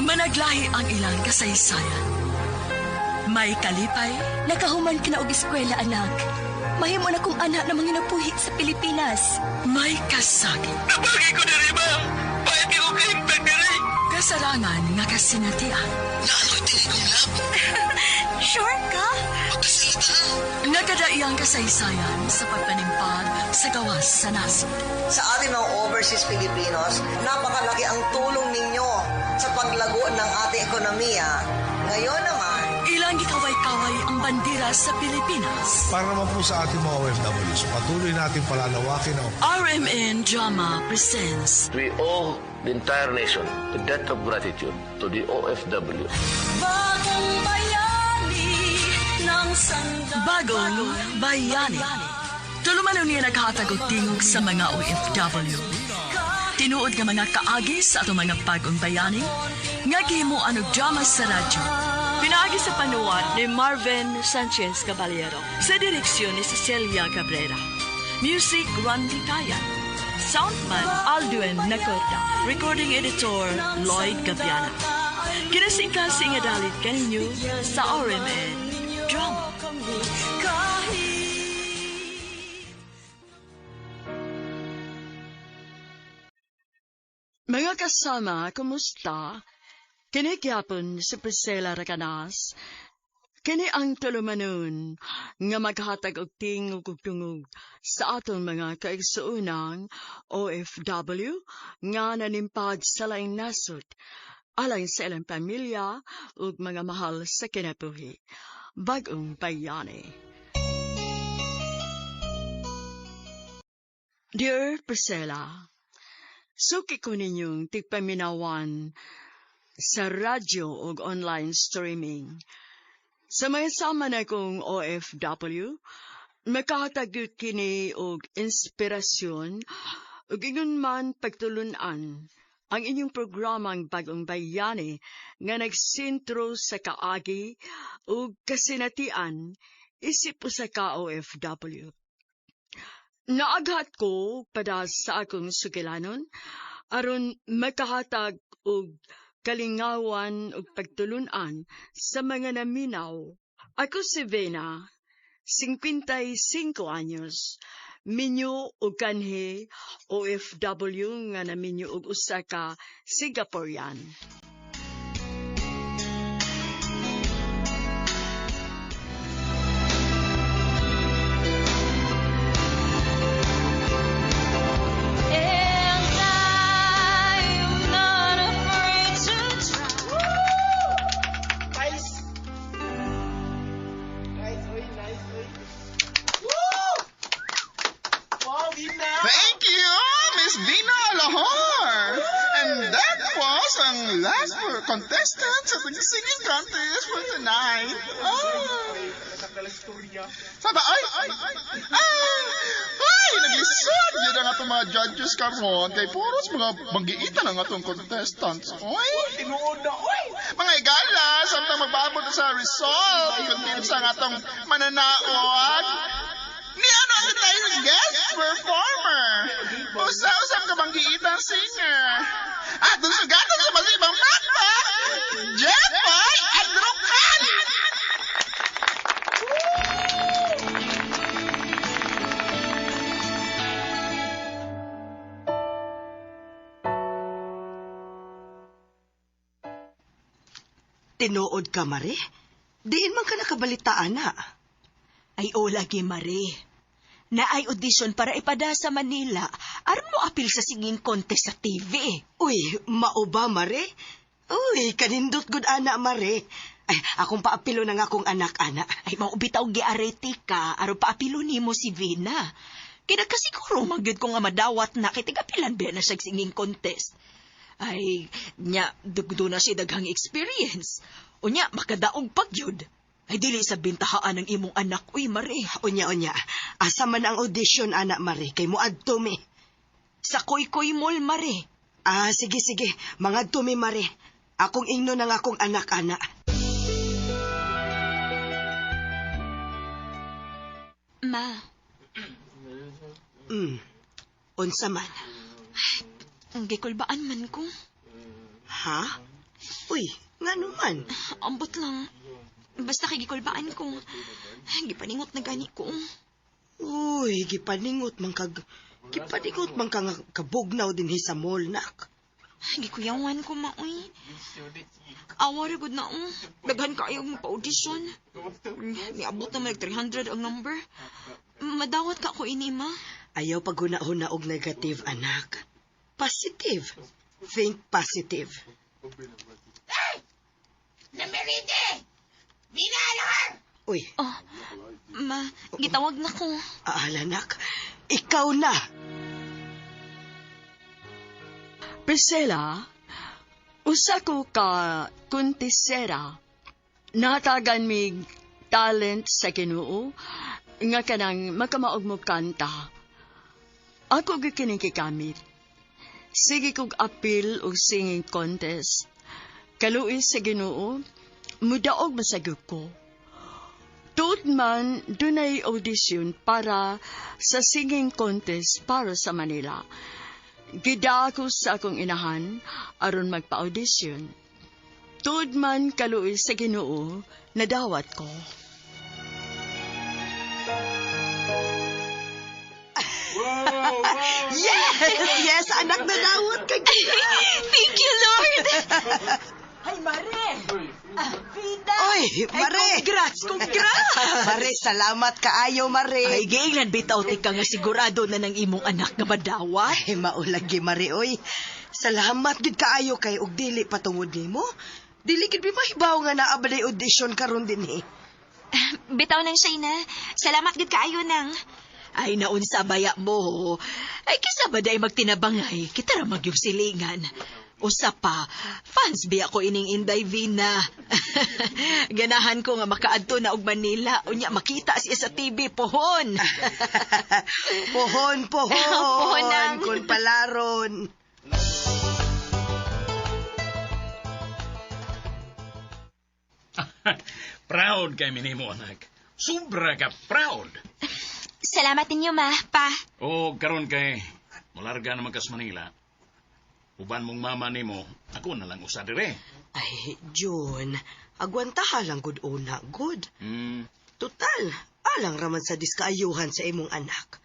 Managlahi ang ilang kasaysayan. May kalipay, Nakahuman ka na og eskwela, anak. Mahimo na kong anak na manginapuhi sa Pilipinas. may kasakit, Napagi ko diri, ma'am. Pahit ko kaintag diri. kasarangan nga kasinatian. Naano'y tinig kong lab. Sure ka? Pagkasalita. Nagkadaiyang kasaysayan sa pagpanimpag sa gawas sa nasod. Sa ating mga overseas Filipinos, napakalaki ang tulong ninyo sa paglago ng ating ekonomiya. Ngayon naman, Ilang gikaway-kaway ang bandera sa Pilipinas. Para naman po sa ating mga OFWs, patuloy natin palalawakin ang RMN Drama presents We owe the entire nation a debt of gratitude to the OFW. Bagong bayani ng sandali. Bagong Bayani. Tulumanon niya naghatag og tingog sa mga OFW. Tinuod nga mga kaagi sa atong mga bagong bayani, nga gihimuan og drama sa radyo. Pinaagi sa panuwat ni Marvin Sanchez Caballero sa direksyon ni Cecilia Cabrera. Music Randy Tayan. Soundman Aldwin Nacorda. Recording editor Lloyd Gabiana. Kinasing-kasing nga dalit kaninyo sa RMN Drama. Mga kasama, kumusta? Kini gyapon si Priscilla Raganas. Kini ang tulumanon nga maghatag og tingog ug tungog sa aton mga kaigsuunang OFW nga nanimpag sa laing nasod alay sa ilang pamilya ug mga mahal sa kinabuhi. Bagong Bayani. Dear Priscilla, suki ko ninyong tigpaminawan sa radyo o online streaming. Sa mga sama na kong OFW, makahatagot kini og inspirasyon ug ingon man pagtulunan ang inyong programang Bagong Bayani nga nagsentro sa kaagi ug kasinatian isip usa ka OFW. Naaghat ko pada sa akong sugilanon aron makahatag og kalingawan ug pagtulunan sa mga naminaw. Ako si Vena, 55 anyos, minyo og kanhi OFW nga naminyo og usa ka Singaporean. Thank you, Miss Vina Lahore. And that was ang last contestant sa singing contest for tonight. Oh. Saba, ay, naglisod yun ang atong mga judges karon kay puros mga manggiita ng atong contestants. Oy, tinuod na, oy. Mga igala, samtang magbabot sa result, kung sa atong mananaot. Ni ano ang tayo guest performer. Usa-usang kabanggiitang singer. At dun sugatan sa masibang mata, Jeffay Adrokan! tinuod ka, Mare? Diin man ka nakabalitaan na. Ay o lagi, Mare. Naay audition para ipada sa Manila. Aron mo apil sa singing contest sa TV. Uy, mao ba, Mare? Uy, kanindot gud ana, Mare. Ay, akong paapilo na nga akong anak-ana. Ay maubitaw giareti ka. Aron paapilo nimo si Vina. Kinakasiguro magyud ko nga madawat na kitigapilan ba na siya singing contest. Ay, nya, dugdo na siya daghang experience. O nya, makadaog pagyud. Ay, dili sa bintahaan ng imong anak, uy, Mare. Unya. Asa man ang audition, anak, Mare? Kay mo adto mi. Sa Koy-Koy Mall, Mare. Sige. Mga adto mi, Mare. Akong ingno ng akong anak-anak. Ma. Unsa man? Ang gikulbaan man ko. Ha? Uy, nga naman. Ambot lang. Basta kay gikulbaan ko. Gipaningot na gani ko. Uy, gipaningot man kag nga kabugnaw din sa mall, nak. Gikuyawan ko, maoy. Awa ra gud na, daghan kaayo mo pa-audition. Niabot na mag 300 ang number. Madawat ka ko ini, ma. Ayaw paghuna-huna og negative, anak. Positive. Think positive. Uy, Oh, ma, gitawag na ko. anak. Ikaw na. Priscilla, usa ko ka kuntisera. Natagan mig talent sa Ginoo nga kanang makamaog mo kanta. Ako gikinikikamit. Sige kog apil og singing contest. Kaluoy sa Ginoo, mudaog masagod ko. Tuod man, dunay audition para sa singing contest para sa Manila. Gida ako sa akong inahan aron magpa-audition. Tuod man kaluoy sa Ginoo, nadawat ko. Yes, anak, nadawat ka. Thank you, Lord! Ay, Mare! Vida! Uy, Mare! Congrats! Mare, salamat kaayo, Mare. Ay, gailan bitaw ti ka nga sigurado na ng imong anak nga madawat? Ay, maulagi, Mare, oy. Salamat gid kaayo kay og dili patungod nimo. Dili gid mahibaw nga naa ba audition karon dinhi. Bitaw nang Shayna. Salamat gid kaayo nang. Ay, naunsa baya mo. Ay, kisa ba day magtinabangay, kita ra magyong silingan. Usa pa, fans biya ko ining Inday Vina. Ganahan ko nga makaadto na og Manila, unya makita siya sa TV pohon. Pohon. Pohonang. Kun palaron. Proud kay minimo, anak. Sobra ka proud. Salamat ninyo, ma, pa. O karon kay mularga naman kas Manila. Uban mong mama nimo, ako na lang usa dire. Ay, June, agwantaha lang gud una, good. Total, alang raman sa diskaayuhan sa imong anak.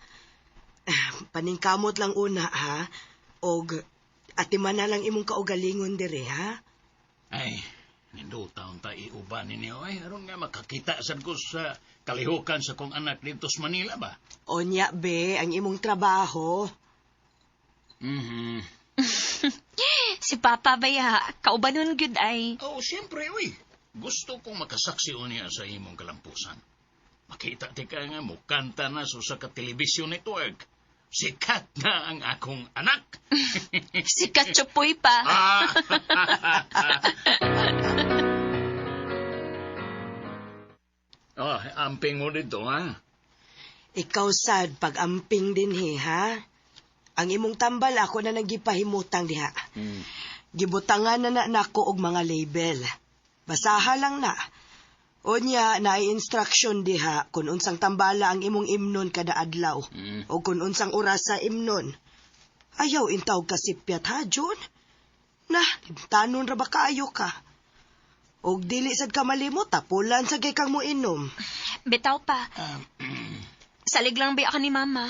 Paningkamot lang una, ha? Og atiman na lang imong kaugalingon dire, ha? Ay, nindo taon ta iuban ninyo. Ay, aron nga makakita sad ko sa kalihukan sa kong anak dito sa Manila ba? Onya, be, ang imong trabaho. Si Papa baya, kaubanon gud ay. Oh, siyempre, uy. Gusto kong makasaksi niya sa imong kalampusan. Makita ti ka nga mo kanta na sa ka-television network. Sikat na ang akong anak. Si Katsupoy pa. Amping mo dito, ha? Ikaw sad pag-amping dinhi, ha? Ang imong tambal ako na nagipahimutang diha. Gibutangan na nako og mga label. Basaha lang na. Onya na instruction diha kung unsang tambala ang imong imnon kada adlaw o kung unsang oras sa imnon. Ayaw intaw ka sipyat, ha, John? Nah, tanon ra ba kaayo ka? Og dili sad ka malimot, tapulan sa gay kang mo inom. Bitaw pa. Salig lang ba ka ni Mama?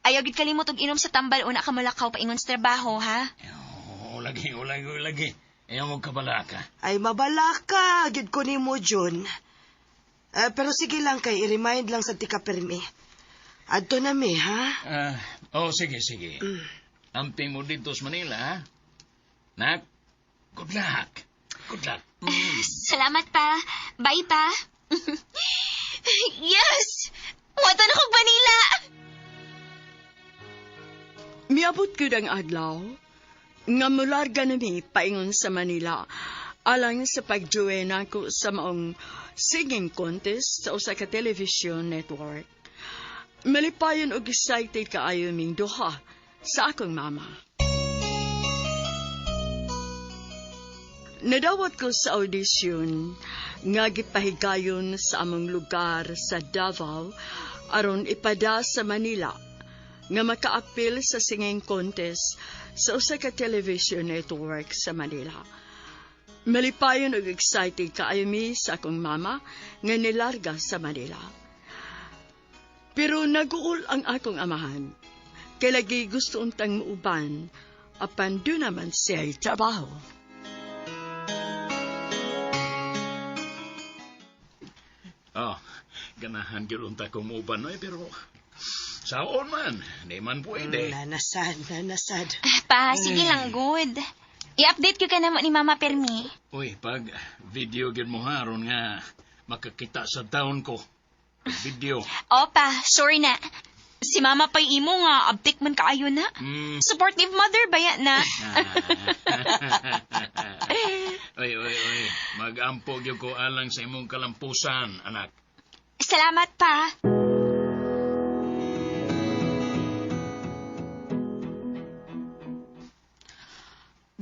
Ayaw gid kalimot og inom sa tambal una ka malakaw pa ingon sa trabaho, ha? Lagi. Ayaw mo kabala ka. Ay, mabala ka. Gid ko ni mo, John. Pero sige lang kay, i-remind lang sa tika permi. Adto na mi, ha? Sige. Amping mo dito sa Manila, ha? Nak, good luck. Salamat pa. Bye pa. Yes! Wato na kong Manila! Miabot ko ang adlaw, nga mularga na mi paingon sa Manila, alang sa pagjuena ko sa maong singing contest sa usa ka television network. Malipayon og excited kaayo ming duha sa akong mama. Nadawat ko sa audition nga gipahigayon sa among lugar sa Davao aron ipada sa Manila nga makaapil sa singing contest sa usa ka television network sa Manila. Malipayon ug excited kaayo mi sa akong mama nga nilarga sa Manila. Pero naguol ang akong amahan. Kay lagi gusto untang muuban apan do naman siya'y trabaho. Oh, ganahan gyud unta ko muuban oy, pero saon man, di man pwede. Nanasad. Pa, sige lang, good. I-update ko ka naman ni Mama Permi. Uy, pag video gyud mo haron nga makakita sa taon ko. Video. Opa, sorry na. Si Mama pa'y imo nga, abtik man kaayo na. Supportive mother ba yan na? Oy. Mag-ampog yung ko alang sa imong kalampusan, anak. Salamat pa.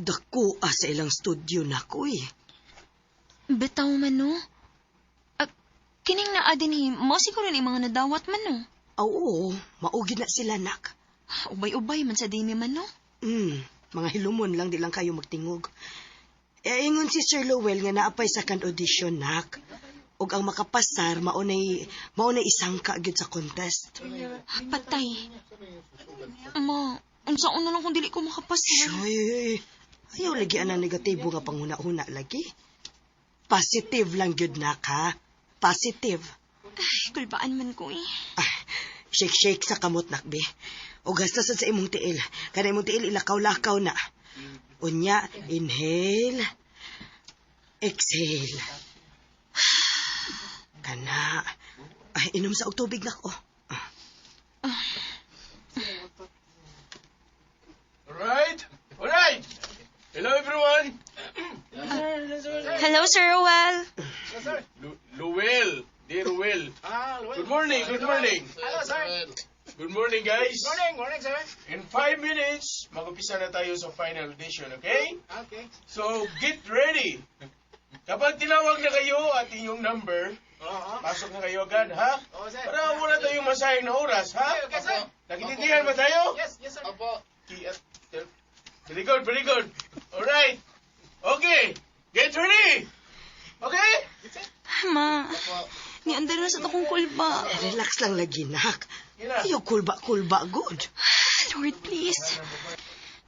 Dako sa ilang studio na ko eh. Bitaw man no? Kining naa din mo siguro ni mga nadawat man no? Oo, maugi na sila nak. Ubay-ubay man sa dimi man no? Mga hilumon lang di lang kayo magtingog. Ingon si Sir Lowell nga naapay sa kan audition nak. Og ang makapasar maunay isangka gyud sa contest. Patay. Ma, unsaon na lang kung dili ko makapasar. Shuy, ayaw lagi ang negatibo nga panghuna-huna lagi. Positive lang gyud nak ha. Positive. Ay, kulbaan man ko eh. Shake sa kamot nakbe. O gastasan sa imong tiil. Kada imong tiil ilakaw-lakaw na. Unya, inhale. Exhale. Kana. Inom sa og tubig na ko. Alright. Hello everyone. Hello, Sir Rowell. Luwel. Dear Ruel. Good morning. Hello, sir. Good morning, guys. Morning, sir. In 5 minutes, mag-umpisa na tayo sa final audition, okay? Okay. So, get ready. Kapag tinawag na kayo at inyong number, pasok na kayo agad, ha? Oo, sir. Para wala tayong masayang na oras, ha? Okay, sir. Nakitindihan ba tayo? Yes, sir. Opo. Very good. Alright. Okay. Get ready. Okay? Ma, niandar na sa takong kulba. Relax lang lagi nak. Ayaw kulba good. Lord, please.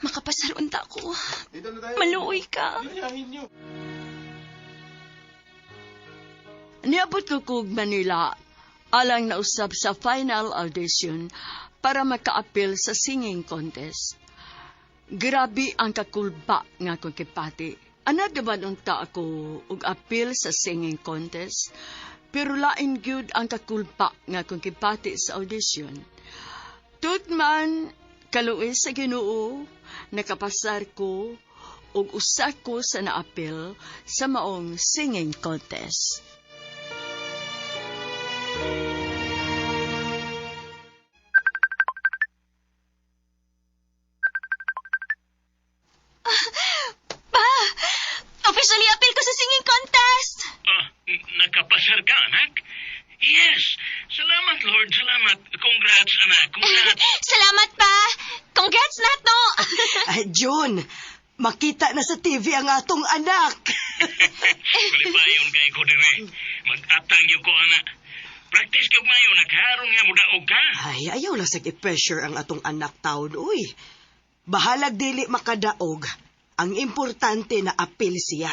Makapasar unta ko. Maluoy ka. Niabot ko kog Manila alang nausab sa final audition para maka-appeal sa singing contest. Grabe ang kakulba nga kong kipati. Anadaman unta ako og appeal sa singing contest, pero lain gyud ang kakulba nga kong kipati sa audition. Tutman, kaluis sa Ginoo, nakapasar ko og usa ko sa na-appeal sa maong singing contest. Officially appeal ko sa singing contest! Nakapasar ka, anak? Yes! Salamat, Lord. Salamat. Congrats, anak. Congrats. Salamat pa! Congrats na to! June, makita na sa TV ang atong anak. Malipayon kay ko dire. Mag-atang yung ko, anak. Practice ka mayo, nagharong nga mudaog ka. Ayaw lang sa pressure ang atong anak taon, uy. Bahalag dili makadaog. Ang importante na appeal siya.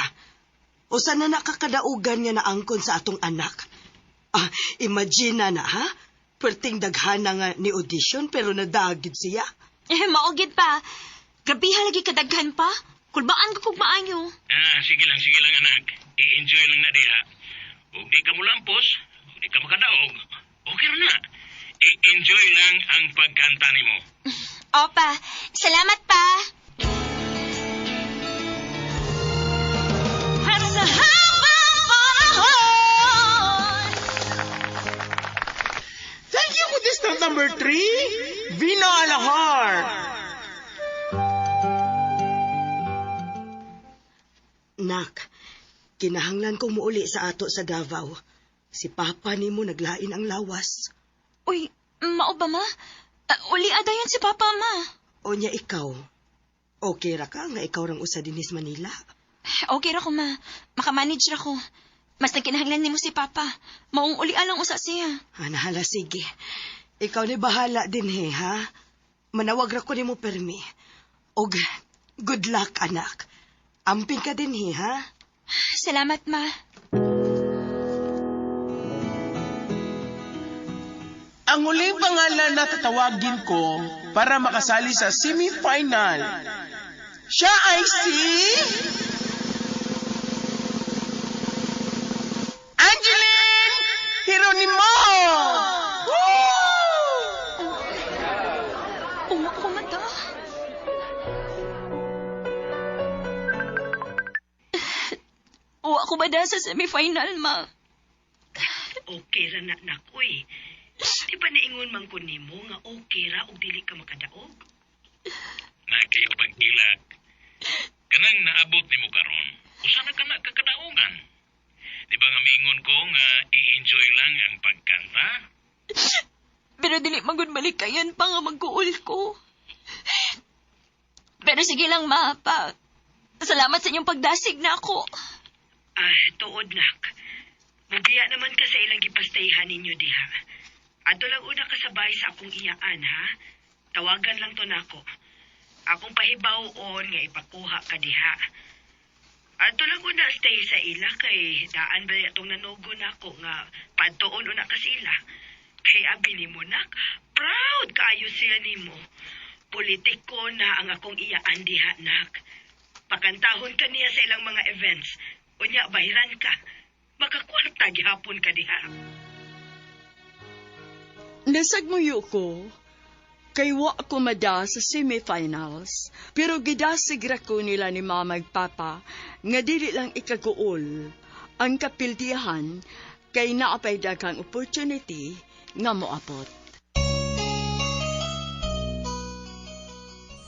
O sana nakakadaugan nga naangkon sa atong anak. Imagine na ha? Perting daghana nga ni audition pero nadagid siya. Maugid pa. Grabiha lagi kadaghan pa. Kulbaan ko kung maayo. Sige lang, anak. I-enjoy lang na diha. Kung di ka mulampos, kung di ka makadaog, okay na. I-enjoy lang ang pagkanta nimo. Opa, salamat pa. Thank you, contestant number 3, Vina Alahar. Nak, kinahanglan ko muuli sa ato sa Davao. Si Papa ni mo naglain ang lawas. Uy, mao ba ma? Uli adayon si Papa ma. O niya ikaw. Okay ra ka nga ikaw rang usa dinis Manila. Okay ra ko, ma. Makamanage ra ko. Mas nagkinahanglan ni mo si Papa. Maong uli alang usa siya. Hala, sige. Ikaw ni bahala din, ha? Manawag ra ko ni mo permi. Og, good luck, anak. Amping ka din, ha? Salamat, ma. Ang huling pangalan na tatawagin ko para makasali sa semifinal. Siya ay si... Angeline Hieronimo! Uwa ko mata. Uwa ko ba sa semifinal, ma? Okay ra na nakoy. Di ba naingon man ko nimo nga okay ra og dili ka makadaog? Na kayo pagkilag. Kanang naabot nimo karon. Usa na kana kakadaogan. Di ba nga miingon ko nga i-enjoy lang ang pagkanta? Pero dili magud malikayan pa nga magkuul ko. Pero sige lang, ma, pa. Salamat sa inyong pagdasig na ako. Tuod nak. Magdiya naman ka sa ilang gipastayhan ninyo diha. Ato lang una kasabay sa akong iyaan, ha? Tawagan lang to nako. Akong pahibaw-on nga ipakuha ka diha. Ato lang una stay sa ila kay daan ba itong nanugo nako nga padtuon una ka sila. Kay abi nimo nak, proud kaayo siya nimo. Politiko na ang akong iyaan diha, nak. Pakantahon ka niya sa ilang mga events. Unya, bahiran ka. Makakwarta gihapon ka diha. Nasagmuyo ko, kay wa ko mada sa semifinals, pero gidasigra ko nila ni mama ug papa nga dili lang ikaguol ang kapildihan kay naapay daghang opportunity nga moabot.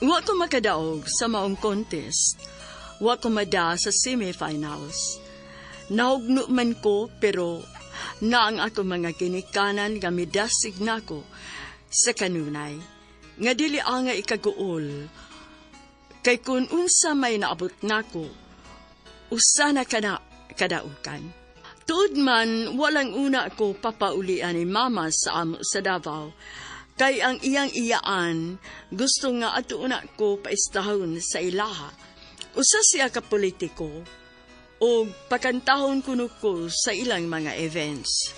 Wa ko makadaog sa maong contest, wa ko mada sa semifinals. Nahugno man ko pero na ang ako mga ginikanan nga midasig nako sa kanunay nga dili nga ikaguol kay kun unsa may naabot nako usa na kana kadaukan. Tuod man walang una ko papaulian ni mama sa amo sa Davao kay ang iyang iyaan gusto nga ato una ko paistahon sa ilaha. Usa siya ka politiko o pakantahon kuno ko sa ilang mga events.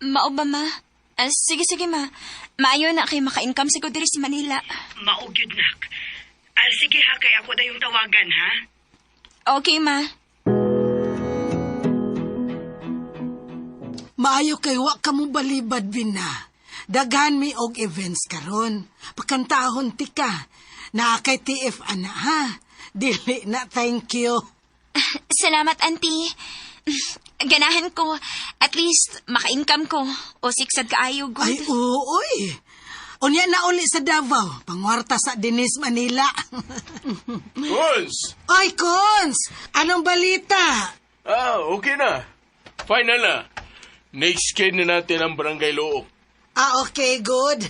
Mao ba, ma? Sige, ma. Maayo na kay maka-income siguro diri sa Manila. Mao gyud nak. Sige ha, kay ako dayong tawagan, ha? Okay, ma. Maayo kay wa ka mo balibad, Vina. Daghan mi og events karon. Pakantahon ti ka. Na kay TF ana, ha? Dili na, thank you. Salamat, auntie. Ganahan ko. At least, maka-income ko. O siksad kaayo, good. Ay, uy. Unya na uli sa Davao. Pangwarta sa Dinis, Manila. Cons! Ay, Cons! Anong balita? Okay na. Final na. Next na natin ang barangay Look. Okay, good.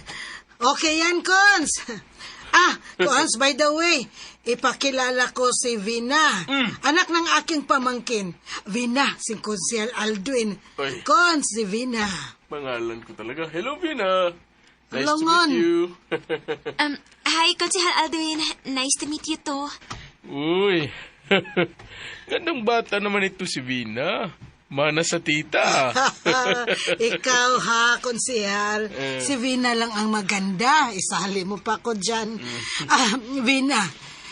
Okay yan, Cons. Cons, by the way, ipakilala ko si Vina. Anak ng aking pamangkin. Vina, si Konsyal Alduin. Oy. Cons, si Vina. Pangalan ko talaga. Hello, Vina. Nice Longon. to meet you. Hi, Konsehal Alduin. Nice to meet you too. Uy. Gandang bata naman ito si Vina. Mana sa tita. Ikaw ha, Konsehal. Si Vina lang ang maganda. Isali mo pa ko dyan. Vina,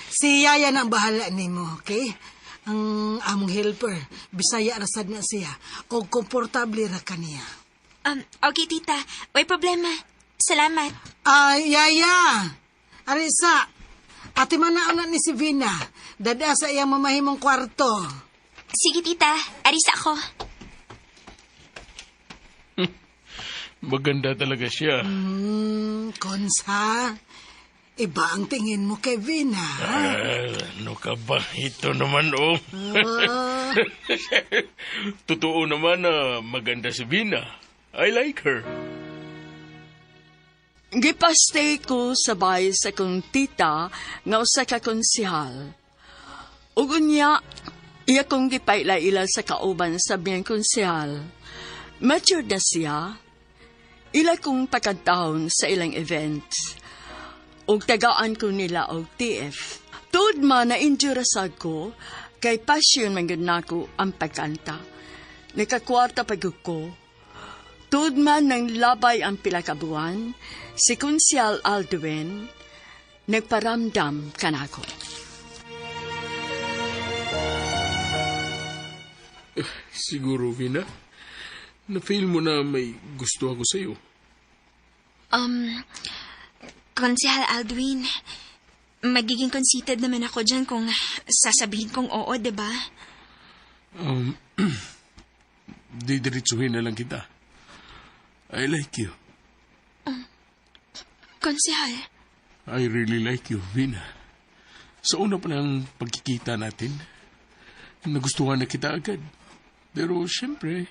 si Yaya nang bahala nimo, okay? Ang among helper. Bisaya rasad na siya. O komportable ra kaniya. Okay, tita. Way problema. Salamat. Yaya. Arisa. Ati manaon na ni si Vina. Dada sa iyang mamahimong kwarto. Sige, tita. Arisa ako. Maganda talaga siya. Cons, ha? Iba ang tingin mo kay Vina, ha? Ano ka ba? Ito naman, oh. Totoo naman na maganda si Vina. I like her. Gipastay ko sa bahay sa kong tita nga usa ka konsihal. Ug unya, iya kong gipaila-ila sa kauban sa biyang konsihal. Mature na siya. Ila kong pagkantahon sa ilang events. Ug tagaan ko nila og TF. Tuod man na injurasag ko, kay pasyon man gud nako ang pagkanta. Nakakwarta pagod ko. Tuod man nang labay ang pila ka buwan, si Konsyal Alduin nagparamdam kanako. Siguro, Vina, na-feel mo na may gusto ako sa'yo. Konsehal Alduin, magiging conceited naman ako dyan kung sasabihin kong oo, diba? Didiritsuhin na lang kita. I like you. Konsehal? I really like you, Vina. Sa una pa lang pagkikita natin, nagustuhan na kita agad. Pero siyempre,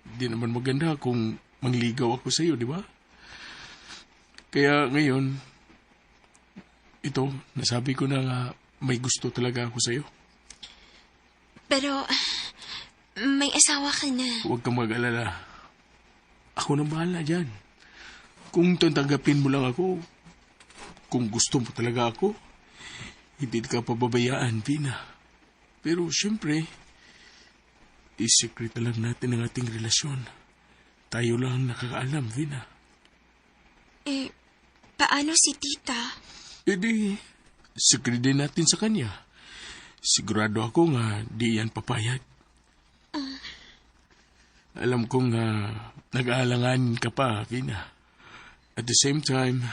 di naman maganda kung mangligaw ako sa iyo, di ba? Kaya ngayon, ito, nasabi ko na nga may gusto talaga ako sa iyo. Pero, may asawa ka na. Huwag kang mag-alala. Ako nang bahala dyan. Kung tanggapin mo lang ako, kung gusto mo talaga ako, hindi ka pababayaan, Vina. Pero siyempre, i-secret na lang natin ang ating relasyon. Tayo lang nakakaalam, Vina. Paano si tita? Secret din natin sa kanya. Sigurado ako nga di yan papayag. Alam kong nag-aalangan ka pa, Vina. At the same time,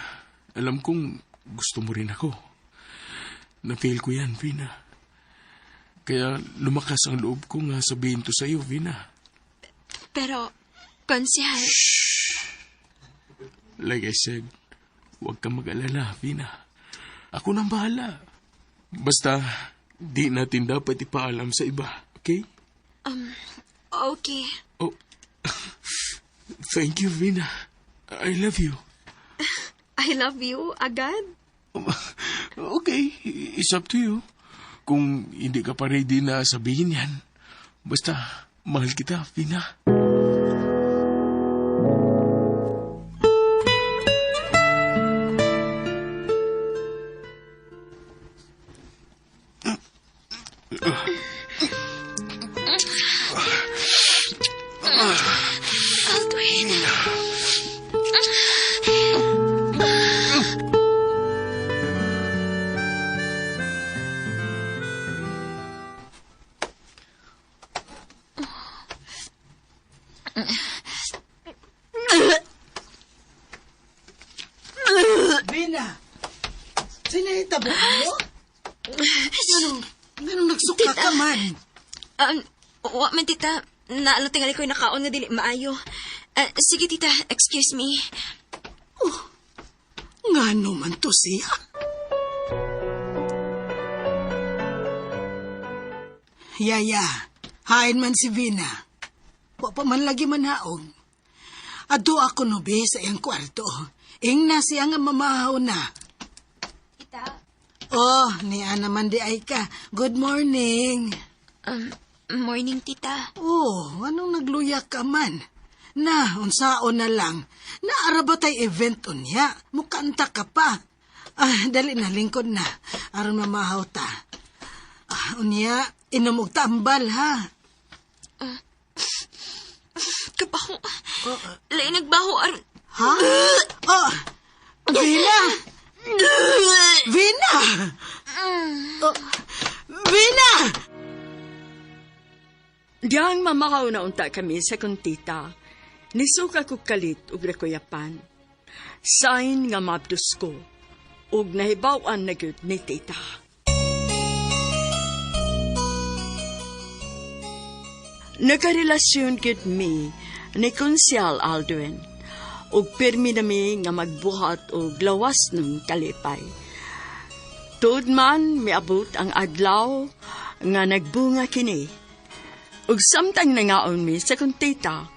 alam kong gusto mo rin ako. Na-feel ko yan, Vina. Kaya lumakas ang loob ko nga sabihin to sa'yo, Vina. Pero, Konsehal... Like I said, huwag kang mag-alala, Vina. Ako nang bahala. Basta, di natin dapat ipaalam sa iba, okay? Okay. Oh, thank you, Vina. I love you. I love you, agad? Okay, it's up to you. Kung hindi ka pa ready na sabihin yan, basta, mahal kita, Vina. Alduin. Vina, sinahitabo mo? Ganong nagsuka ka man? Wa man, tita. Naalo tingali ko'y nakaon nga dili maayo. Sige, tita. Excuse me. Nga naman to siya. Yaya, hain man si Vina. Wa pa man lagi manhaog. Ado ako no be sa iyang kwarto. Ing na siya nga mamahaw na. Tita? Oh, niya naman di ay ka. Good morning. Morning, tita. Oh, anong nagluyak ka man? Na, unsaon na lang. Naaraba tay event unya. Mukanta ka pa. Dali na, lingkod na. Aron mamahaw ta. Unya, inom og tambal, ha? Kabaho. Lain nagbaho aron. Ha? Oh, Vina! Vina! Vina! Diyang mamakaw na unta kami sa kuntita. Nisuka ko kalit ug rekoyapan. Sign nga mabdos ko. Ug nahibawan na gyud ni tita. Nagkarelasyon gyud mi ni Konsyal Alduin. Ug pirmi nami nga magbuhat og lawas ng kalipay. Tuod man miabot ang adlaw nga nagbunga kini. Ug samtang nangaon mi sa kuntita,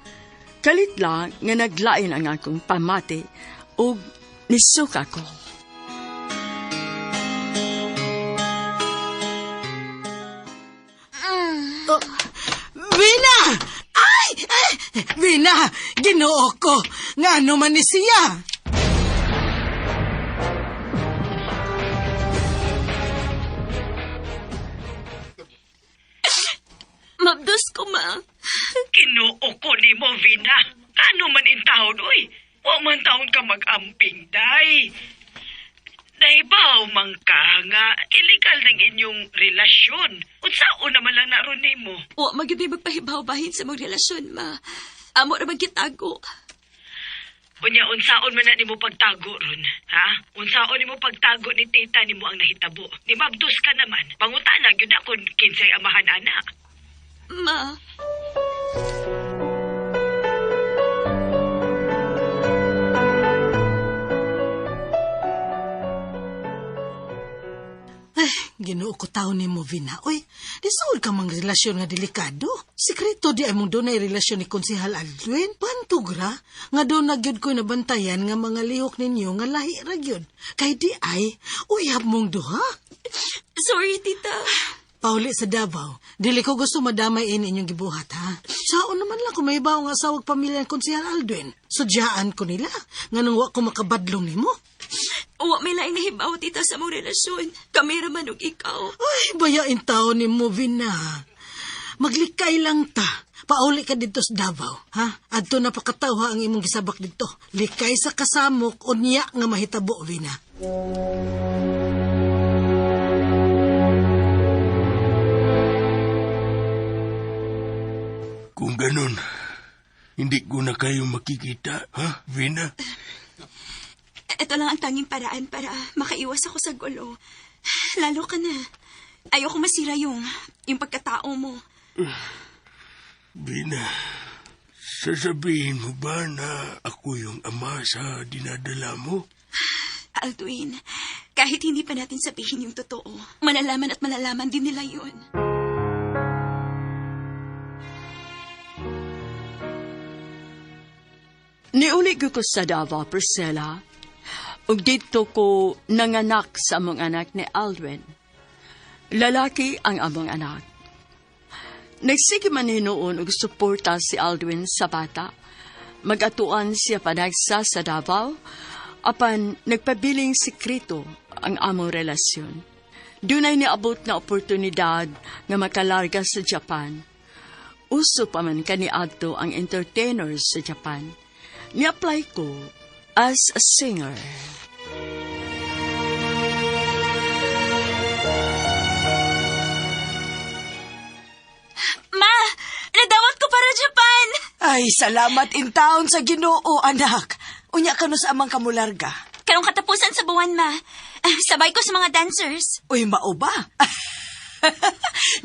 kalit lang nga naglain ang akong pamati ug nisuka ko. Vina! Ay! Vina! Ginoo ko! Nga ano man ni siya? Mabdos ko, ma. Kinuo ko ni mo, Vina. Kano man in taon, oy? Wa man taon ka mag-amping, day. Naibaw man ka nga, illegal ng inyong relasyon. Unsaon naman lang naroon ni mo. Wa magiging magpahibaw-bahin sa mong relasyon, ma. Amo na magkitago. Unya, unsaon man na ni mo pagtago ron, ha? Unsaon ni mo pagtago ni tita ni mo ang nahitabo. Ni Mabdos ka naman. Pangutana, yun na kung kinsay amahan ana. Ma. Ginoo ko taon ni mo, Vina. Uy, disaol ka mang relasyon nga delikado. Sikreto di ay mong doon ay relasyon ni Konsehal Aldwin. Pantugra, nga doon na gyud ko nabantayan nga mga lihok ninyo nga lahi ra gyud. Kay di ay, uyab mong duha. Sorry, tita. Pauli sa Davao, dili ko gusto madamay inyong gibuhat, ha? Saon naman lang kung may baong asawag pamilya ng Konsehal Aldwin. Sudyaan ko nila, nga nung wa ko makabadlong nimo. Wa may laing nahibaw, tita, sa mong relasyon. Kami raman og ikaw. Ay, bayain taon ni mo, Vina. Maglikay lang ta. Pauli ka dito sa Davao, ha? Adto na pakatawha ang imong gisabak dito. Likay sa kasamok, unya nga mahitabo, Vina. Kung ganun, hindi ko na kayo makikita, ha, Vina? Ito lang ang tanging paraan para makaiwas ako sa gulo. Lalo ka na. Ayoko masira yung pagkatao mo. Vina, sasabihin mo ba na ako yung ama sa dinadala mo? Aldwin, kahit hindi pa natin sabihin yung totoo, malalaman at malalaman din nila yun. Niuli ko sa Davao, Priscilla, ug dito ko nanganak sa among anak ni Aldwin. Lalaki ang among anak. Nagsige man hinuon og suporta si Aldwin sa bata. Mag-atuan siya panagsa sa Davao, apan nagpabiling sikreto ang among relasyon. Dunay niabot na oportunidad nga makalarga sa Japan. Uso pa man kaniadto ang entertainer sa Japan. Ni-apply ko as a singer. Ma! Nadawat ko para Japan! Ay, salamat in taon sa Ginoo, anak. Unya ka no sa amang kamularga. Karong katapusan sa buwan, ma. Sabay ko sa mga dancers. Uy, mao ba?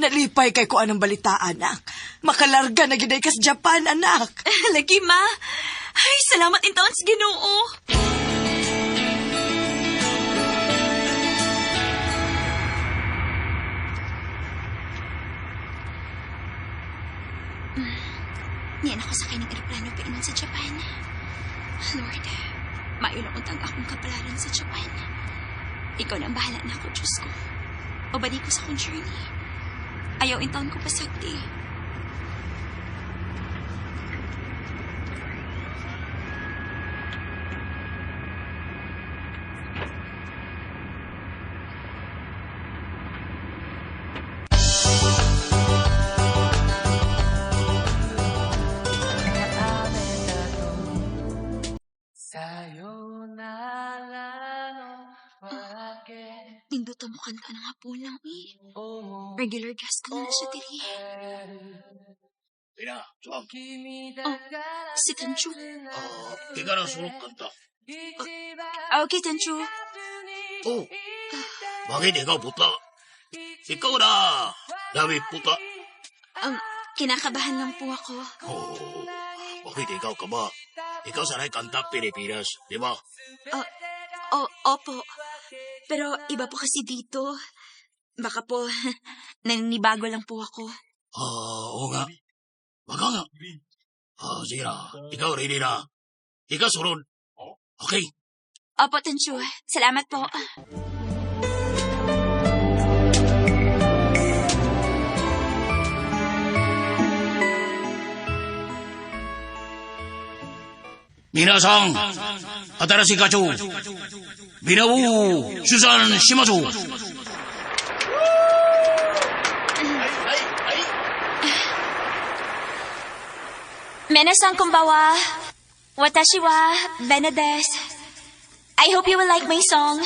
Nalipay kay ko anong balita, anak. Makalarga na giday ka sa Japan, anak. Lagi, ma. Ay, salamat in taon sa Ginoo. Niyan ako sakay ng aeroplano painan sa Japan. Lord, mailang untag akong kapalaran sa Japan. Ikaw na ang bahala na ako, Diyos ko. O balik ko sa akong journey. Ayaw in taon ko pasagdi. Ninduta mo kanta ng hapulang, eh. Regular guest ko na siya, tiri. Vina, suwag. Oh, si Tancho. Di ka na sulok kanta. Okay, Tancho. Oh, bakit ikaw puta? Ikaw na, Dawi puta. Kinakabahan lang po ako. Oh, bakit ikaw ka ba? Ikaw sanay kanta Pilipinas, di ba? Opo. Pero iba po kasi dito. Baka po, naninibago lang po ako. Oo nga. Baka nga. Sige na. Ikaw ready na. Ikaw sunod. Okay. Opo, Tenchu. Salamat po. Minasang, atarasi kacho. Binawu, Susan Shimazu. Minasan konbawa. Watashi wa Vena desu. I hope you will like my song.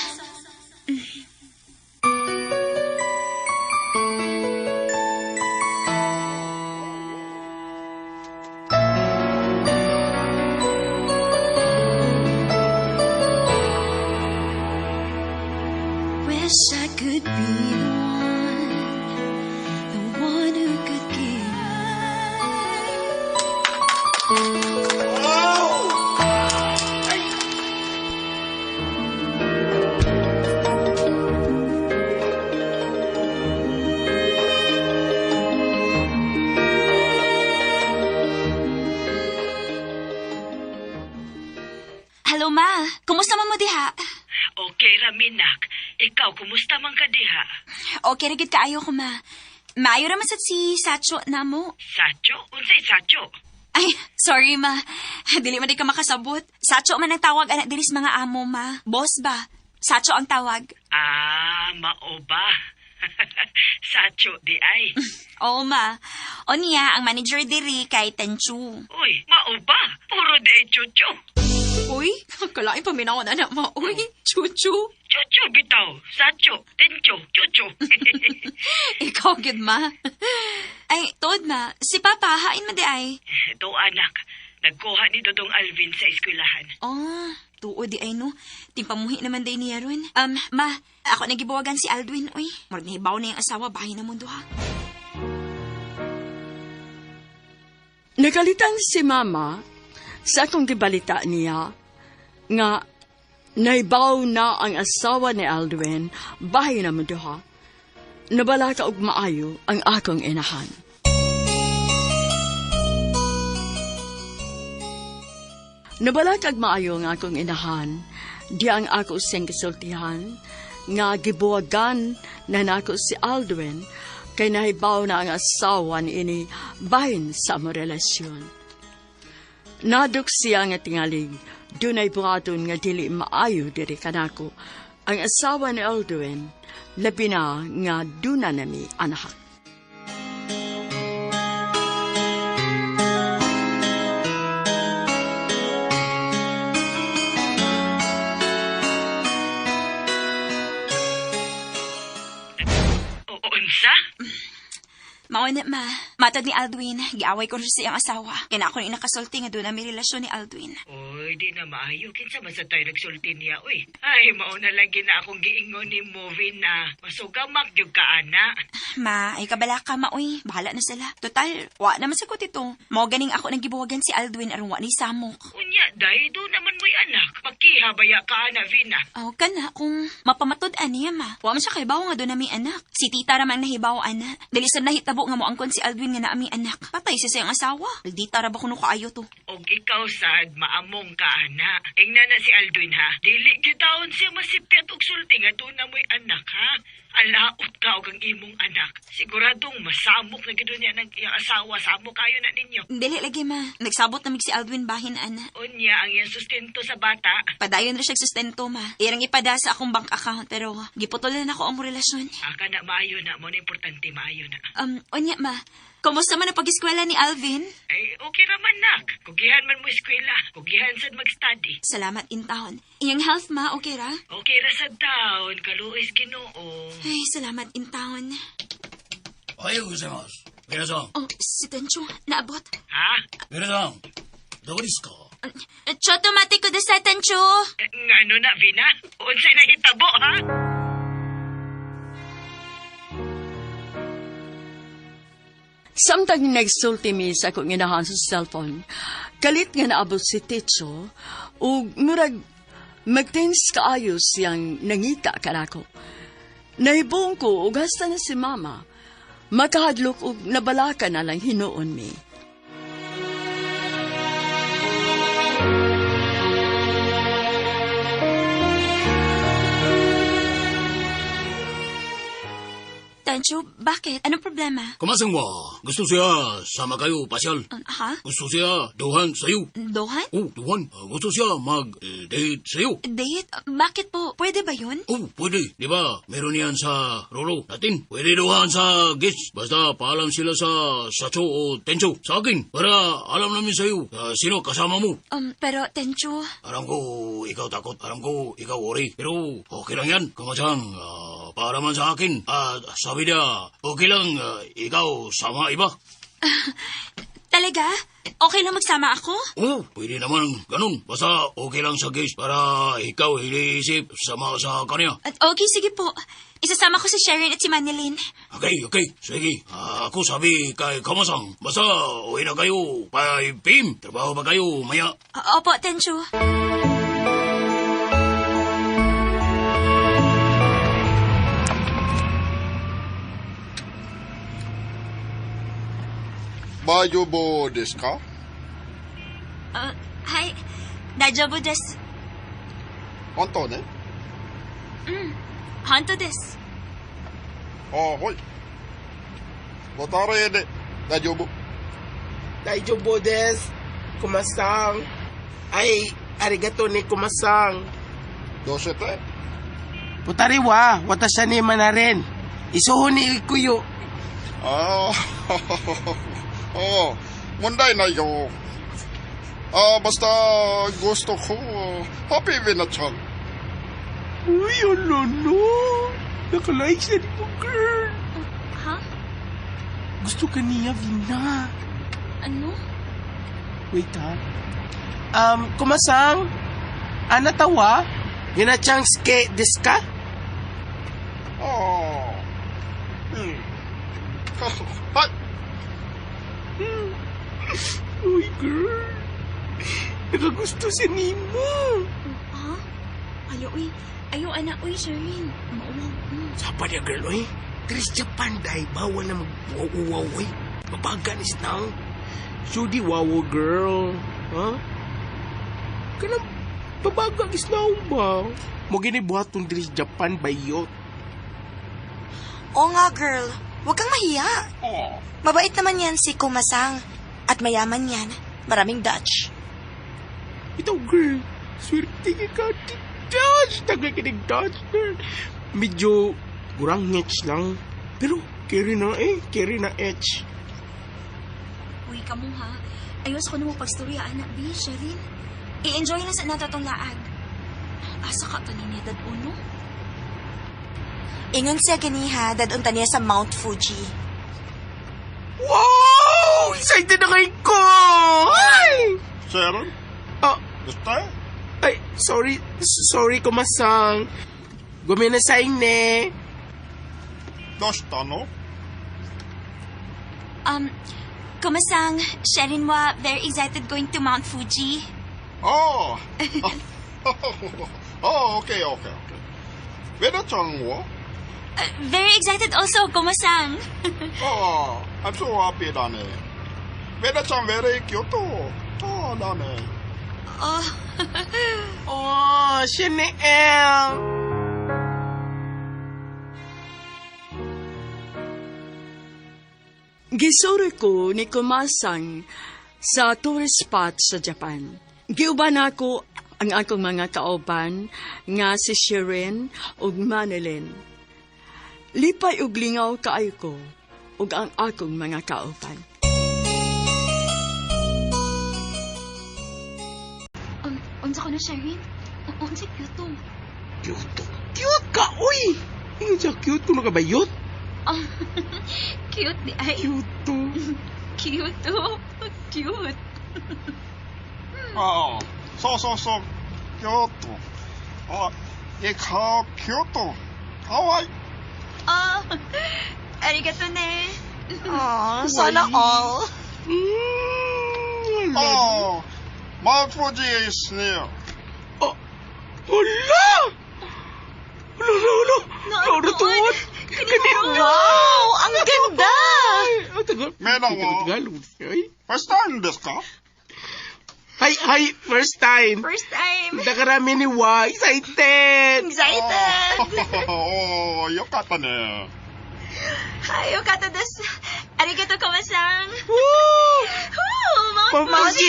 Wish I could be the one who could give. Hello, Ma. Kumusta man mo diha? Okay, Raminak. Ikaw, kumusta man ka diha? Okay, ragid kaayo ko, Ma. Maayo raman sad si Sacho na mo. Sacho? Unsay Sacho? Ay, sorry, Ma. Dili man di ka makasabot. Sacho man ang tawag anak diris mga amo, Ma. Boss ba? Sacho ang tawag. Ah, mao ba? Sacho di ay. Oo, Ma. O niya, ang manager diri kay Tenchu. Uy, mao ba? Puro di chucho. Uy, kalain paminaw na anak mo. Uy, chuchu. Chucho bitaw. Sacho, Tencho, chucho. Ikaw, good, Ma. Ay, Todd, Ma. Si Papa, hain mo di ay. Ito, anak. Nagkuha ni Dodong Alvin sa eskwelahan. Oh, tuo di ay no. Timpamuhi naman day niya ron. Ma, ako nagibuwagan si Aldwin, uy. Marag nahibaw na yung asawa, bahay na mundo, ha. Nagalitan si Mama sa akong gibalita niya nga naibaw na ang asawa ni Aldwin, bahay na mundo, ha. Nabala ka og maayo ang akong inahan. Nabalag maayo nga akong inahan, di ang ako siyang kasultihan, nga gibuwagan na nako si Aldwin, kay nahibaw na ang asawa ni ini bahin sa among relasyon. Nadok siya nga tingalig, dunay buhaton nga dili maayo diri kanako, ang asawa ni Aldwin, labi na nga duna nami anak. Unsa? Maunit, Ma. Matod ni Aldwin, giaway ko rin siyang asawa. Kaya ako na inakasulti nga doon na may relasyon ni Aldwin. Uy, di na maayo. Kinsa man sa tayo nagsulti niya, uy. Ay, mauna lagi na akong giingon ni movie na masugamak yung kaana. Ma, ay kabala ka, Ma, uy. Bahala na sila. Total, wa naman sa kot ito. Mao ganing ako nang gibuwagan si Aldwin aron wa ni Samok. Unya, day, doon naman mo'y anak. Magkihabaya ka na, Vina. Aw, kana, kung mapamatod niya, Ma. Wa man siya kaibaw nga doon na may anak. Si tita raman nahibaw, ana. Dalisan nahitabo nga mo angkon si Aldwin nga na aming anak. Patay siya sayang asawa. Dita ra ba kuno kaayo to? Og ikaw, sad, maamong ka, ana. Ingna na si Aldwin, ha? Dili gitawon siya masipyat og sulti nga doon na mo'y anak, ha? Alaot ka og ang imong anak. Siguradong masamok na gito niya ng iyang asawa. Samok kayo na ninyo. Dili lagi, Ma. Nagsabot namig si Aldwin bahin, ana. Unya, ang iyang sustento sa bata. Padayon ra siya sustento, Ma. Irang ipada sa akong bank account, pero giputol na ako ang relasyon. Aka na maayo na. Mo na importante, maayo na. Unya, Ma. Kumusta man ang pag-eskwela ni Alvin? Ay, okay raman, nak. Kugihan man mo eskwela. Kugihan sad mag-study. Salamat in taon. Iyang health, Ma, okay ra? Okay ra sa taon. Kaluoy Ginoo. Ay, salamat in taon. Ohayo gozaimasu. Minasan. Oh, si Tenchu, naabot. Ha? Minasan, doko desu ka? Choto mati ko sa Tenchu. Ngano na, Vina? Unsay nahitabo, ha? Samtang nagsulti mi sa akong inahan sa cellphone, kalit nga naabot si Techo, ug murag magtins kaayos siyang nangita kanako. Nahibong ko ug hasta na si Mama, makahadlok ug nabalaka na lang hinuon mi. Tencho, bakit? Anong problema? Kumasang mo, gusto siya sama kayo pasyal. Ha? Gusto siya duhan sa'yo. Dohan? Oh, duhan. Gusto siya mag-date sa'yo. Date? Bakit po? Pwede ba yun? Oh, pwede. Di ba? Meron yan sa rolo natin. Pwede duhan sa guest. Basta paalam sila sa Sacho o Tencho sa akin. Para alam namin sa'yo sino kasama mo. Pero Tencho... Alam ko ikaw takot. Alam ko ikaw worry. Pero okay lang yan. Kumasang paalaman sa akin. At sabi niya, okay lang ikaw sama iba. Talaga? Okay lang magsama ako? Oo, pwede naman ganun. Basta okay lang sa guest para ikaw iniisip sama sa kanya. At okay, sige po. Isasama ko si Sharon at si Manilyn. Okay. Sige. Ako sabi kay Kamasang. Basta uwi na kayo 5 p.m. Trabaho pa kayo maya. Opo, Tencho. Bayobo desu ka? Hi. Dajobu desu. Hontou ne? Honto desu. Hoi. Watare de dajobu. Daijoubu desu. Kumasang. Ay, arigato ni Kumasang. Doshite? Putari wa, watashi ni manaren. Isuho ni Ikuyo. Mondai nai yo. Basta gusto ko happy Vina-chan. Uy, ano no? Nakalike siya ni mo, girl. Ha? Gusto ka niya, Vina. Ano? Wait, ha? Kumasang? Anatawa? Vina-chan suke desu ka? Hai. Uy, girl. Nakagusto si Nimo. Ha? Ayaw anak, uy, Sharon. Sapa niya, girl, uy. Tris Japan, dahi. Bawal na mag-uwaw, uy. Mabaga ni Snang. Sudi, wawo, girl. Ha? Kanang babaga ni Snang ba? Mo ginibuhat tong Tris Japan, bayot. Oo nga, girl. Huwag kang mahiya. Mabait naman yan si Kumasang. At mayaman yan. Maraming Dutch. Ito, girl. Swerte ka di Dutch. Tagakinig Dutch, girl. Medyo kurang ngets lang. Pero, carry na etch. Uy, kamu ha. Ayos ko na mo pagstoryaan na, B, Sharon. I-enjoy na sa natatong laag. Asa ka taninidad uno? Ingon siya ganiha, dadunta niya sa Mount Fuji. Wow! Excited na kayo ko! Ay! Sharon? Gusto? Ay, sorry, Kumasang. Guminasay ne. Doshita no? Kumasang, Sharon wa very excited going to Mount Fuji. Okay. Vina-chan wo? Very excited also, Kumasang. I'm so happy da ne. Vina-chan very cute. Da ne. Chanel. Gisuri ko ni Kumasang sa tourist spot sa Japan. Giuban ako ang akong mga kauban nga si Sharon ug Manilyn. Lipay ug lingaw kaayo ko ug ang akong mga kauban. Unsa ko na, Sharon? Unsa cute. Cute ka, uy! Ingon siya cute kung nakabayot. Cute ni ay. Cute. Cute. So. Cute. Ikaw cute. Kawaii. Arigato ne. Sana all. Mount Fuji is near. Hala! Hala, tuwan. Wow! Ang ganda! Meron mo. First time desu ka? Hi, first time. Nakarami ni Wa, excited. よかったね。Hayo katadas. Arigato kumasang. Woo! Mount Fuji!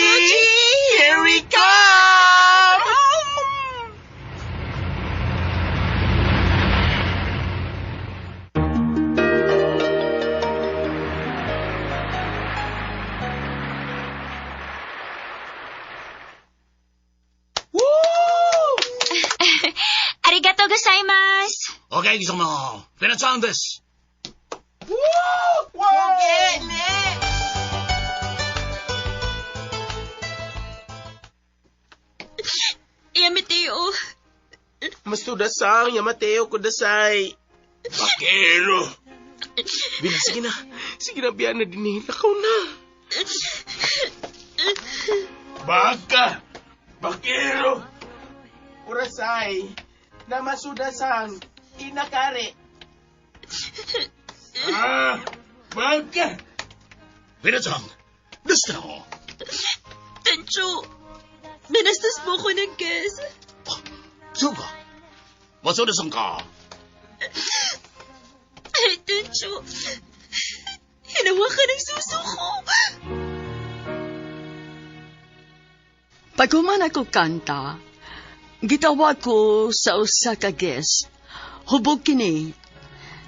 Here we come! Arigato gozaimasu. Okay, gisama. Pinatsan des. Yamateo. Masudasang, Yamateo, kudasay. Bakero. Bina, sige na. Sige na, biyan na din eh. Lakaw na. Baka. Bakero. Urasay. Na masudasang. Inakare. Baka. Pinatsan. Gusto mo. Tencho, binastos mo ko ng gas. Suga. Masudasan ka. Ay, Tencho, hinawa ka ng suso ko. Pagkuman ako kanta, gitawag ko sa usa ka guest. Hubog kini.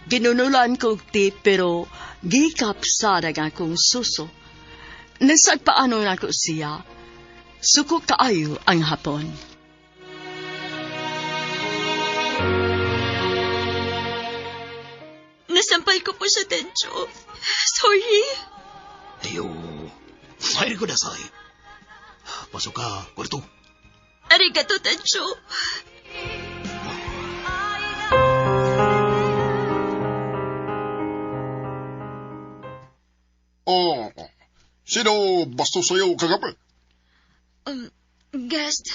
Ginunulan ko tip pero gikapsada nga akong suso. Nasagpaano na ko siya. Suko kaayo ang hapon. Nasampal ko po siya, Tencho. Sorry. Ayo. Hayri ko dasay. Pasok ka, kwarto. Arigato, Tencho. Oh, sino bastos sa'yo kagabi? Guest,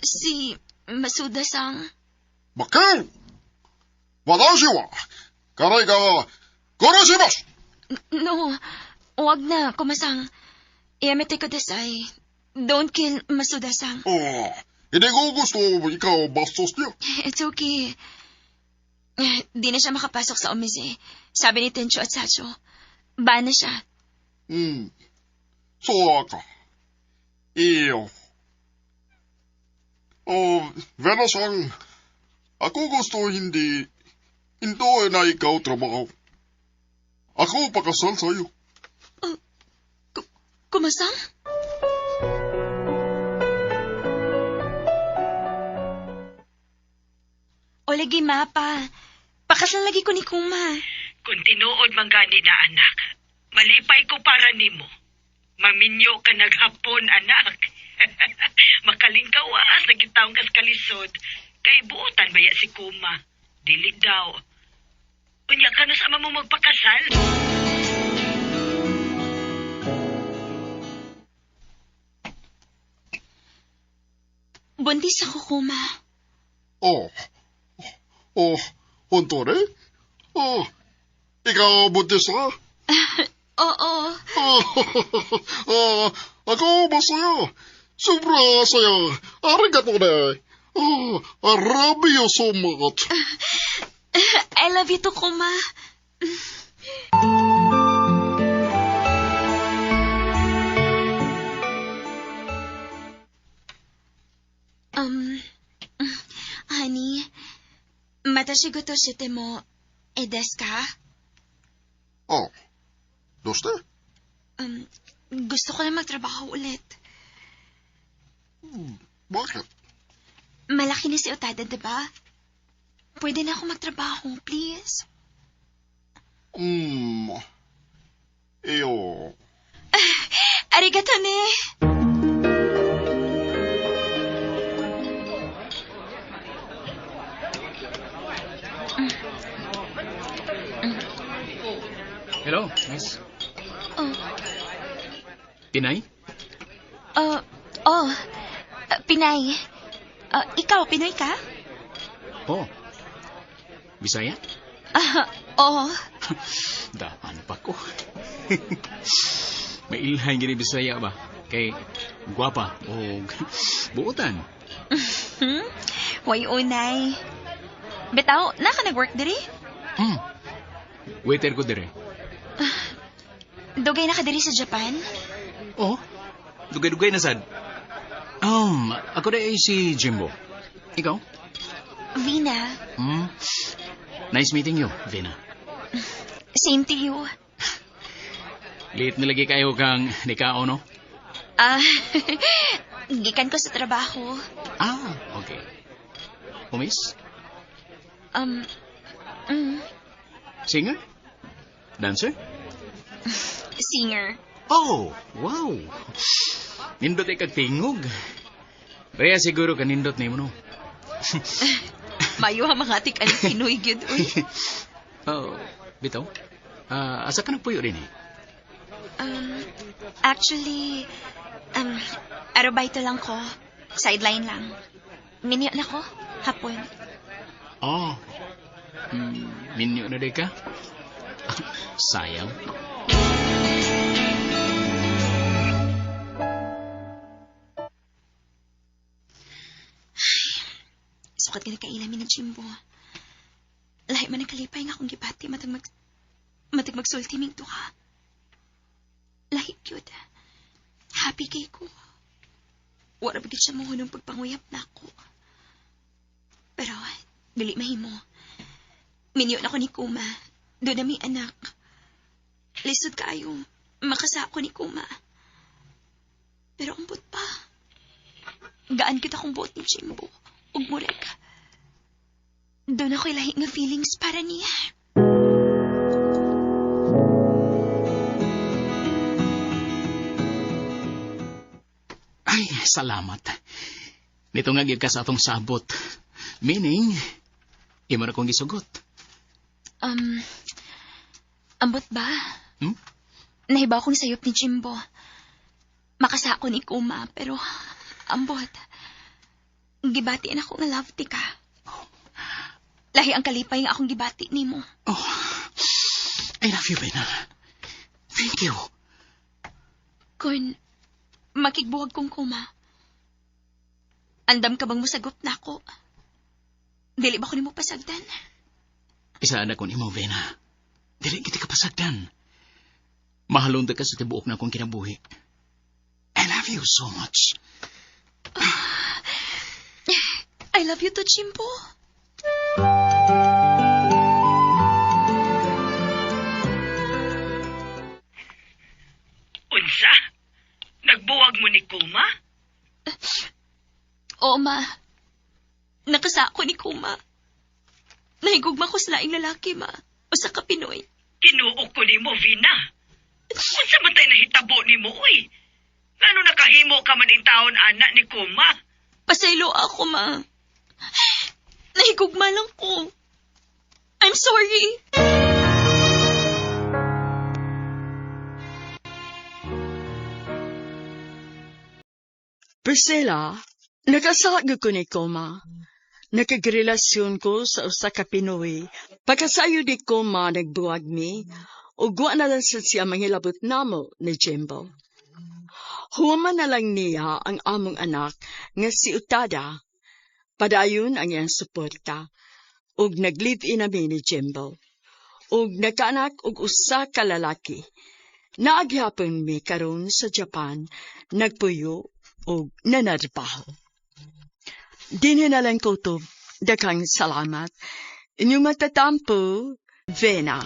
si Masuda-sang. Bakit? Watashi wa, karay ka, kurashimasu! No, wag na, kumasang. Yamete kudasai. Don't kill Masuda-sang. Oh, hindi ko gusto ikaw bastos niya. It's okay. Di na siya makapasok sa omise. Sabi ni Tencho at Sacho. Baan na siya. So ka. Iyo. Oh, Venasang, ako gusto hindi na ikaw trabaho. Ako pakasal sa'yo. Kumasang? O lagi mapa. Pakasal lagi ko ni Kuma. Kung tinuod man gani na anak, malipay ko para nimo. Maminyo ka naghapon, anak. Makalingkawas na gitaong kas kalisod. Kay buutan baya si Kuma. Dili daw. Unya ka na sama mo magpakasal. Buntis ako, Kuma. Honto ne? Ikaw buntis ha? Oo. Ako masaya. Sobra saya. Arigato ne. Arabi so much. I love you too, Kuma. Honey, matashi goto shite mo, desu ka? Doste? Gusto ko na magtrabaho ulit. Bakit? Malaki na si Otada, diba? Pwede na ako magtrabaho, please. Iyo. Arigato ne. Hello, miss. Pinay? Pinay. Ikaw, Pinoy ka? Oh. Bisaya? Oo. Daan pa ko. May ilhay gini Bisaya ba? Kay guwapa o buutan. Way unay. Betaw, naka nag-work diri? Waiter ko dire. Dugay na ka diri sa Japan? Oh, dugay-dugay na sad. Ako na si Jimbo. Ikaw? Vina. Nice meeting you, Vina. Same to you. Late nilagi kayo kang nikao, no? Gikan ko sa trabaho. Okay. Umis? Singer? Dancer? Singer. Oh, wow. Nindot ay kagtingog. Kaya siguro kanindot na mo, no? Mayo ha mga atik ang Pinoy gyud uy. Bitaw? Asa ka nagpuyo rin eh? Actually, arobaito lang ko. Sideline lang. Minyo na ko, hapon. Minyo na di ka? Sayang. Sukat ka na kailamin ng Jimbo. Lahi man nagkalipay nga akong gibati matag magsulti ming tuka. Lahi yun. Happy kay ko. Wala bigit siya mo ng pagpanguyap na ako. Pero, dili mahimo. Minyo na ko ni Kuma. Doon na may anak. Lisod kayo. Makasa ko ni Kuma. Pero ang buot pa. Gaan kita kong buot ni Jimbo. Ug murek. Doon ako'y lahi nga feelings para niya. Ay, salamat. Nito nga gyud ka sa atong sabot. Meaning, imo na kong gisugot. Ambot ba? Nahibaw kong sayop ni Jimbo. Makasa ko ni Kuma, pero ambot. Gibati na ako nga love ti ka. Lahi ang kalipay nga akong gibati ni mo. I love you, Bena. Thank you. Kung makigbuwag kong Kuma, andam ka bang musagop na ako? Dili ba ko ni mo pasagdan? Isaan ako ni mo, Bena. Dili kita ka pasagdan. Mahalon ka sa tibuok na akong kinabuhi. I love you so much. I love you too, Jimbo. Unsa? Nagbuwag mo ni Kuma? Oo, ma. Nakasako ni Kuma. Nahigugma ko sa laing lalaki, ma. O sa kapinoy. Tinuok ko ni mo, Vina. Unsa man tayo nahitabo ni mo, uy? Ngano nakahimo ka man in taon, anak ni Kuma? Pasaylo ako, ma. Nahigugma lang ko. I'm sorry. Priscilla, nakasagod ko ni Kuma. Nakagrelasyon ko sa usa ka Pinoy. Pagkasayo di Kuma nagbuwag mi, ug wa na lang siya mangilabot namo ni Jimbo. Human na lang niya ang among anak nga si Utada. Padayon ang iyang suporta. Ug nag-live-in nami ni Jimbo. Ug nagkaanak og usa ka lalaki. Naagyapon mi karon sa Japan, nagpuyo ug nanarbaho. Dinhi na lang ko to. Daghang salamat. Inyong matatampo, Vena.